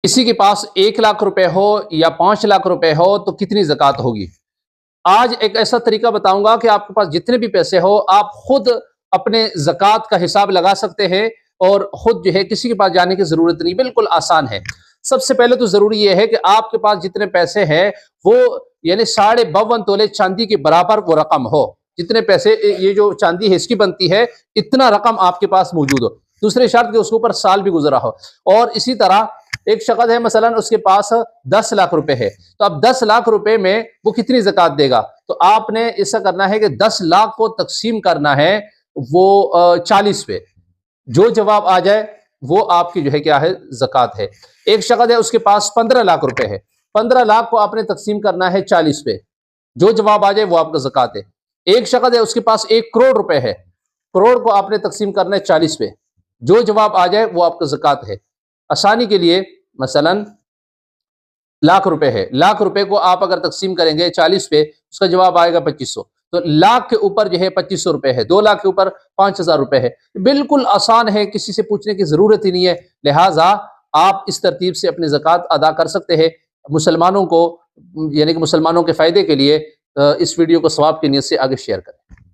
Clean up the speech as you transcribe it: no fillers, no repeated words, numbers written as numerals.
किसी के पास 1 लाख रुपए हो या 5 लाख रुपए हो तो कितनी ज़कात होगी। आज एक ऐसा तरीका बताऊंगा कि आपके पास जितने भी पैसे हो आप खुद अपने ज़कात का हिसाब लगा सकते हैं और खुद जो है किसी के पास जाने की ज़रूरत नहीं, बिल्कुल आसान है। सबसे पहले तो ज़रूरी यह है कि आपके पास जितने पैसे हैं वो यानी 52.5 तोले चांदी के बराबर वो रकम हो। जितने पैसे ये जो चांदी है इसकी बनती है, इतना रकम आपके पास मौजूद हो। दूसरी शर्त कि उसके ऊपर साल भी गुजरा हो। और इसी तरह एक शख्स है मसलन उसके पास 10 लाख रुपए है, तो अब 10 लाख रुपए में वो कितनी ज़कात देगा। तो आपने ऐसा करना है कि 10 लाख को तकसीम करना है वो 40 पे। जो जवाब आ जाए वो आपकी जो है क्या है, ज़कात है। एक शख्स है उसके पास 15 लाख रुपए है, 15 लाख को आपने तकसीम करना है 40 पे। जो जवाब आ जाए वो आपका ज़कात है। एक शख्स है उसके पास 1 करोड़ रुपए है, करोड़ को आपने तकसीम करना है 40 पे। जो जवाब आ जाए वो आपका ज़कात है। आसानी के लिए मसलन लाख रुपए है, लाख रुपए को आप अगर तकसीम करेंगे 40 पे, उसका जवाब आएगा 2500। तो लाख के ऊपर जो है 2500 रुपए है, 2 लाख के ऊपर 5000 रुपए है। बिल्कुल आसान है, किसी से पूछने की जरूरत ही नहीं है। लिहाजा आप इस तरतीब से अपनी ज़कात अदा कर सकते हैं। मुसलमानों को यानी कि मुसलमानों के फायदे के लिए इस वीडियो को सवाब की नीयत से आगे शेयर करें।